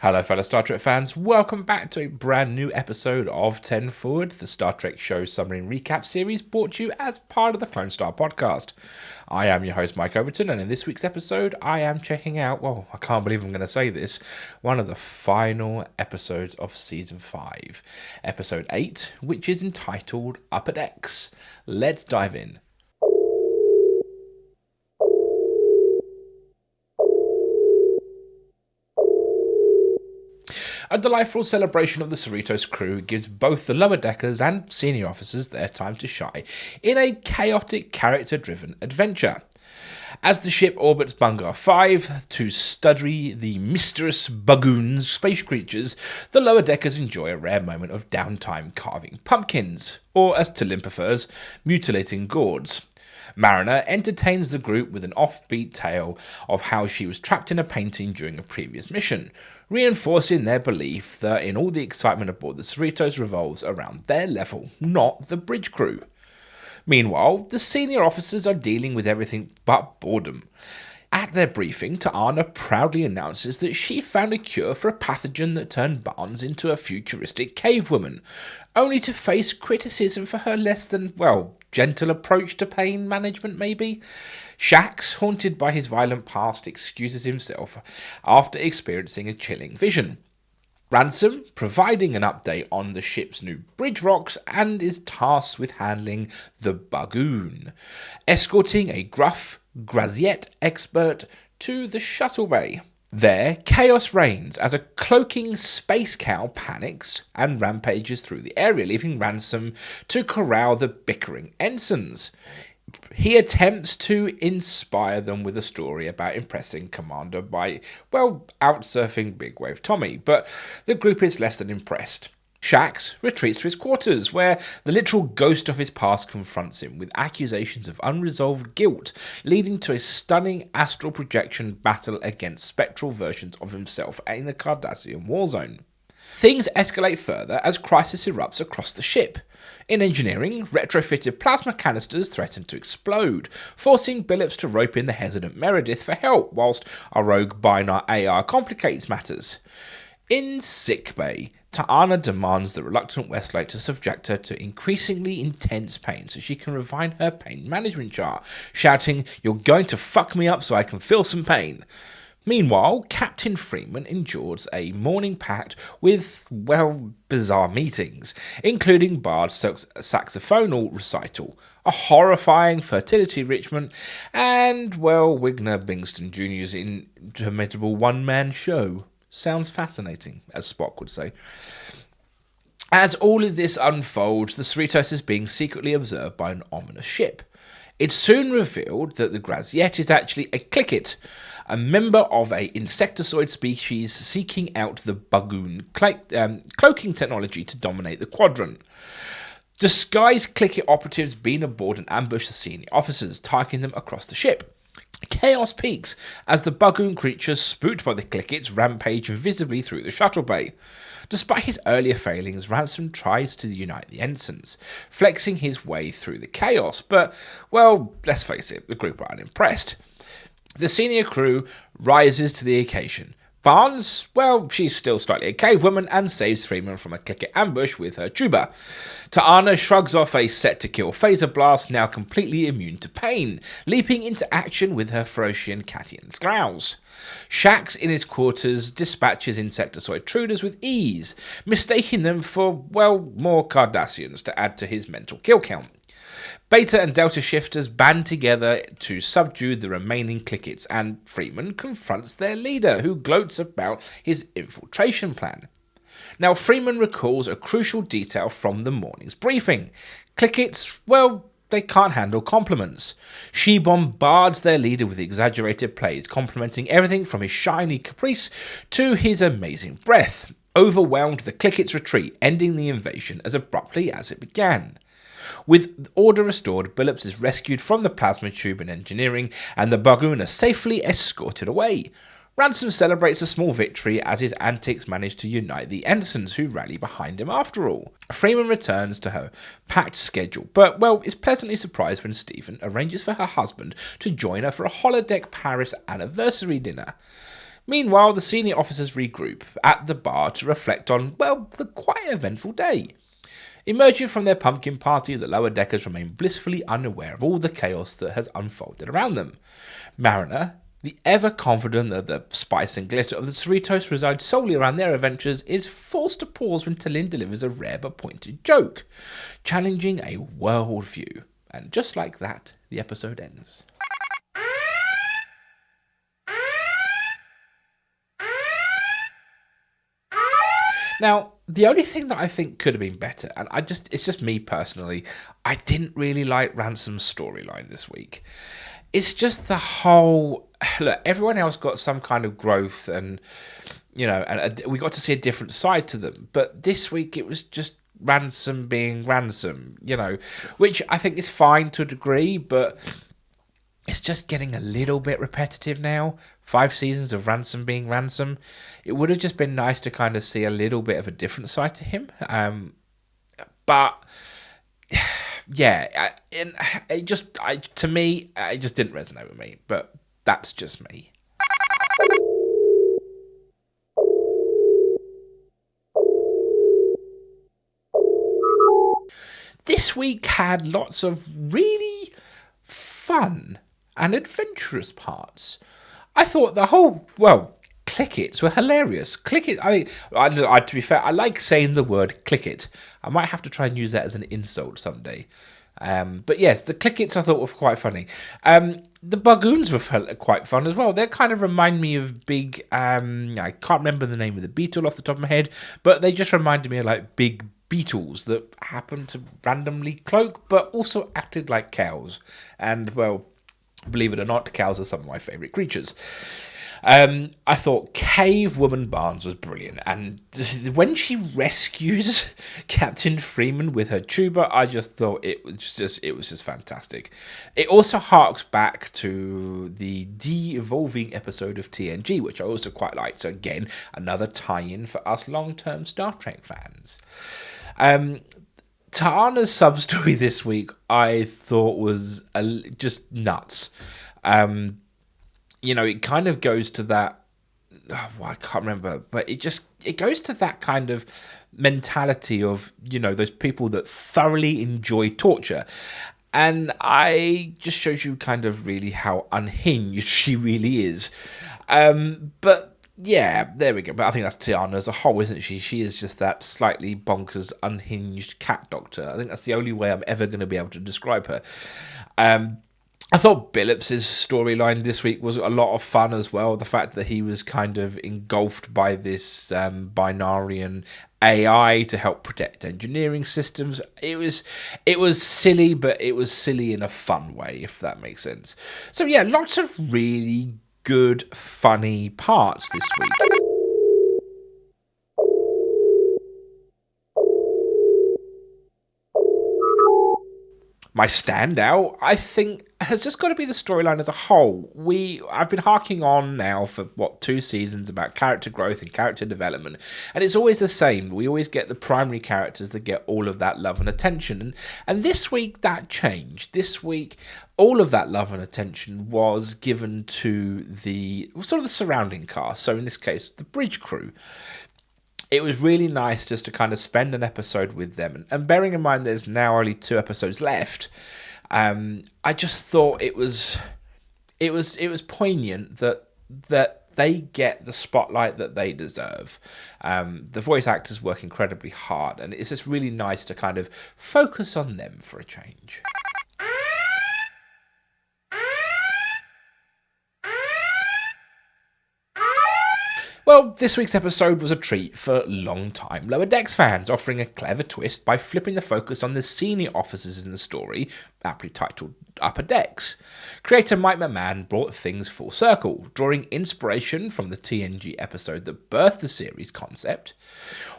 Hello fellow Star Trek fans, welcome back to a brand new episode of 10 Forward, the Star Trek show submarine recap series brought to you as part of the Clonestar podcast. I am your host Mike Overton, and in this week's episode I am checking out, well, I can't believe I'm going to say this, one of the final episodes of Season 5, Episode 8, which is entitled Upper Decks. Let's dive in. A delightful celebration of the Cerritos crew gives both the lower deckers and senior officers their time to shine in a chaotic, character-driven adventure. As the ship orbits Bungar 5 to study the mysterious bagoons, space creatures, the lower deckers enjoy a rare moment of downtime carving pumpkins, or as Talim prefers, mutilating gourds. Mariner entertains the group with an offbeat tale of how she was trapped in a painting during a previous mission, reinforcing their belief that in all the excitement aboard the Cerritos revolves around their level, not the bridge crew. Meanwhile, the senior officers are dealing with everything but boredom. At their briefing, T'Ana proudly announces that she found a cure for a pathogen that turned Barnes into a futuristic cave woman, only to face criticism for her less than, gentle approach to pain management, maybe? Shax, haunted by his violent past, excuses himself after experiencing a chilling vision. Ransom, providing an update on the ship's new bridge rocks, and is tasked with handling the Bagoon, escorting a gruff Graziette expert to the shuttle bay. There, chaos reigns as a cloaking space cow panics and rampages through the area, leaving Ransom to corral the bickering ensigns. He attempts to inspire them with a story about impressing Commander by, outsurfing Big Wave Tommy, but the group is less than impressed. Shax retreats to his quarters, where the literal ghost of his past confronts him with accusations of unresolved guilt, leading to a stunning astral projection battle against spectral versions of himself in a Cardassian war zone. Things escalate further as crisis erupts across the ship. In engineering, retrofitted plasma canisters threaten to explode, forcing Billups to rope in the hesitant Meredith for help, whilst our rogue Binar AR complicates matters. In sickbay, T'Ana demands the reluctant Westlake to subject her to increasingly intense pain so she can refine her pain management chart, shouting, "You're going to fuck me up so I can feel some pain." Meanwhile, Captain Freeman endures a morning packed with, bizarre meetings, including Bard's saxophonal recital, a horrifying fertility enrichment, and, Wigner Bingston Jr.'s interminable one-man show. Sounds fascinating, as Spock would say. As all of this unfolds, the Cerritos is being secretly observed by an ominous ship. It's soon revealed that the Graziette is actually a Clicket, a member of an insectoid species seeking out the Bagoon cloaking technology to dominate the quadrant. Disguised Clicket operatives beam aboard and ambush the senior officers, targeting them across the ship. Chaos peaks as the Bagoon creatures, spooked by the Clickets, rampage invisibly through the shuttle bay. Despite his earlier failings, Ransom tries to unite the ensigns, flexing his way through the chaos, but, let's face it, the group are unimpressed. The senior crew rises to the occasion. Barnes, she's still slightly a cave woman and saves Freeman from a Clicket ambush with her tuba. T'Ana shrugs off a set-to-kill phaser blast, now completely immune to pain, leaping into action with her Ferocian Catian's growls. Shax, in his quarters, dispatches insectoid intruders with ease, mistaking them for, more Cardassians to add to his mental kill count. Beta and Delta shifters band together to subdue the remaining Clickets, and Freeman confronts their leader, who gloats about his infiltration plan. Now, Freeman recalls a crucial detail from the morning's briefing. Clickets, they can't handle compliments. She bombards their leader with exaggerated praise, complimenting everything from his shiny caprice to his amazing breath. Overwhelmed, the Clickets retreat, ending the invasion as abruptly as it began. With order restored, Billups is rescued from the plasma tube in engineering, and the Bagoon are safely escorted away. Ransom celebrates a small victory as his antics manage to unite the ensigns, who rally behind him after all. Freeman returns to her packed schedule, but, is pleasantly surprised when Stephen arranges for her husband to join her for a holodeck Paris anniversary dinner. Meanwhile, the senior officers regroup at the bar to reflect on, well, the quite eventful day. Emerging from their pumpkin party, the lower deckers remain blissfully unaware of all the chaos that has unfolded around them. Mariner, the ever-confident that the spice and glitter of the Cerritos reside solely around their adventures, is forced to pause when T'Lyn delivers a rare but pointed joke, challenging a worldview. And just like that, the episode ends. Now, the only thing that I think could have been better, and it's just me personally, I didn't really like Ransom's storyline this week. It's just the whole, look, everyone else got some kind of growth and, we got to see a different side to them. But this week it was just Ransom being Ransom, which I think is fine to a degree, but it's just getting a little bit repetitive now. 5 seasons of Ransom being Ransom. It would have just been nice to kind of see a little bit of a different side to him. But yeah, it just didn't resonate with me. But that's just me. This week had lots of really fun and adventurous parts. I thought the whole, click its were hilarious. Click it, to be fair, I like saying the word click it. I might have to try and use that as an insult someday. But yes, the click its I thought were quite funny. The bagoons were quite fun as well. They kind of remind me of big, I can't remember the name of the beetle off the top of my head, but they just reminded me of like big beetles that happened to randomly cloak, but also acted like cows. And, believe it or not, cows are some of my favourite creatures. I thought Cave Woman Barnes was brilliant, and when she rescues Captain Freeman with her tuba, I just thought it was just fantastic. It also harks back to the de-evolving episode of TNG, which I also quite liked. So again, another tie-in for us long-term Star Trek fans. Ta'ana's sub-story this week I thought was just nuts. It kind of goes to that, I can't remember, but it goes to that kind of mentality of, those people that thoroughly enjoy torture. And I just shows you kind of really how unhinged she really is. But yeah, there we go. But I think that's Tiana as a whole, isn't she? She is just that slightly bonkers, unhinged cat doctor. I think that's the only way I'm ever going to be able to describe her. I thought Billups's storyline this week was a lot of fun as well. The fact that he was kind of engulfed by this binarian AI to help protect engineering systems. It was silly, but it was silly in a fun way, if that makes sense. So yeah, lots of really good, funny parts this week. My standout, I think, has just got to be the storyline as a whole. I've been harking on now for, 2 seasons about character growth and character development, and it's always the same. We always get the primary characters that get all of that love and attention, and this week that changed. This week, all of that love and attention was given to the sort of the surrounding cast, so in this case, the bridge crew. It was really nice just to kind of spend an episode with them. And bearing in mind there's now only 2 episodes left, I just thought it was poignant that they get the spotlight that they deserve. The voice actors work incredibly hard, and it's just really nice to kind of focus on them for a change. Well, this week's episode was a treat for long-time Lower Decks fans, offering a clever twist by flipping the focus on the senior officers in the story, aptly titled Upper Decks. Creator Mike McMahon brought things full circle, drawing inspiration from the TNG episode that birthed the series concept,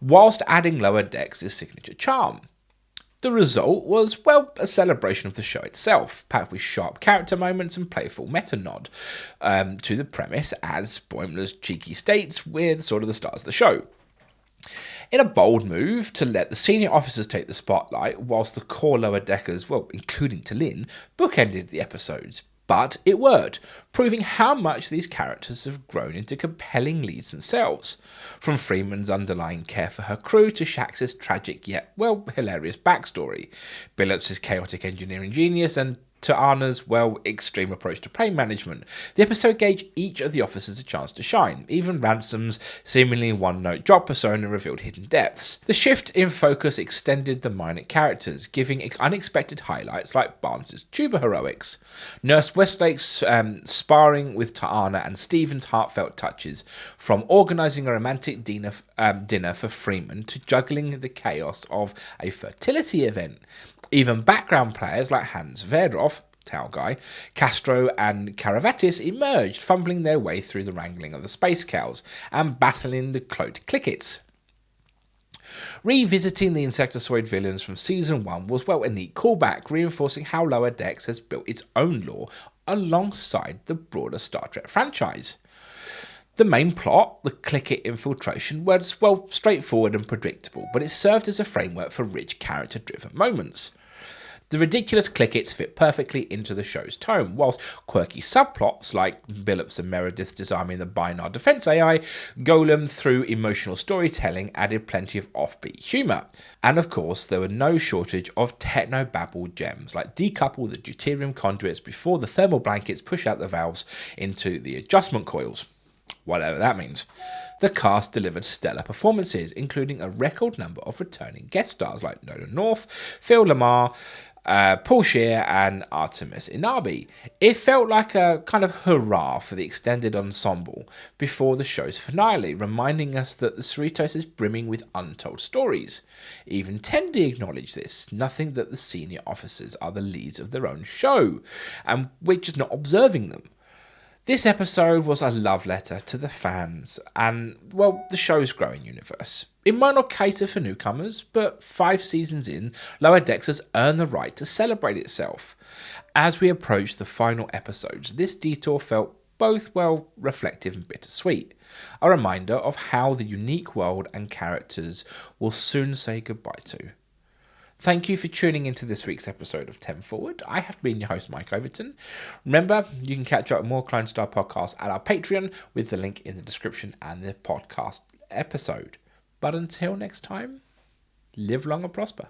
whilst adding Lower Decks' signature charm. The result was, a celebration of the show itself, packed with sharp character moments and playful meta-nod to the premise, as Boimler's cheeky states, with sort of the stars of the show. In a bold move to let the senior officers take the spotlight, whilst the core lower deckers, including T'Lyn, bookended the episodes. But it worked, proving how much these characters have grown into compelling leads themselves. From Freeman's underlying care for her crew to Shax's tragic yet, hilarious backstory, Billups' chaotic engineering genius, and to Anna's, extreme approach to plane management. The episode gave each of the officers a chance to shine. Even Ransom's seemingly one-note job persona revealed hidden depths. The shift in focus extended the minor characters, giving unexpected highlights like Barnes' tuba heroics, Nurse Westlake's sparring with Ta'ana, and Stephen's heartfelt touches, from organising a romantic dinner for Freeman to juggling the chaos of a fertility event. Even background players like Hans Verdorf, Tau Guy, Castro and Caravatis emerged, fumbling their way through the wrangling of the space cows and battling the cloaked Clickets. Revisiting the Insectoid villains from Season 1 was, a neat callback, reinforcing how Lower Decks has built its own lore alongside the broader Star Trek franchise. The main plot, the Clicket infiltration, was, straightforward and predictable, but it served as a framework for rich character-driven moments. The ridiculous Clickets fit perfectly into the show's tone, whilst quirky subplots like Billups and Meredith disarming the Binar defense AI, Golem through emotional storytelling added plenty of offbeat humour. And of course, there were no shortage of techno-babble gems, like decouple the deuterium conduits before the thermal blankets push out the valves into the adjustment coils. Whatever that means. The cast delivered stellar performances, including a record number of returning guest stars like Nolan North, Phil Lamar, Paul Scheer and Artemis Inabi. It felt like a kind of hurrah for the extended ensemble before the show's finale, reminding us that the Cerritos is brimming with untold stories. Even Tendi acknowledged this, nothing that the senior officers are the leads of their own show, and we're just not observing them. This episode was a love letter to the fans and, the show's growing universe. It might not cater for newcomers, but 5 seasons in, Lower Decks has earned the right to celebrate itself. As we approach the final episodes, this detour felt both, reflective and bittersweet. A reminder of how the unique world and characters will soon say goodbye to. Thank you for tuning into this week's episode of 10 Forward. I have been your host, Mike Overton. Remember, you can catch up with more Clonestar podcasts at our Patreon with the link in the description and the podcast episode. But until next time, live long and prosper.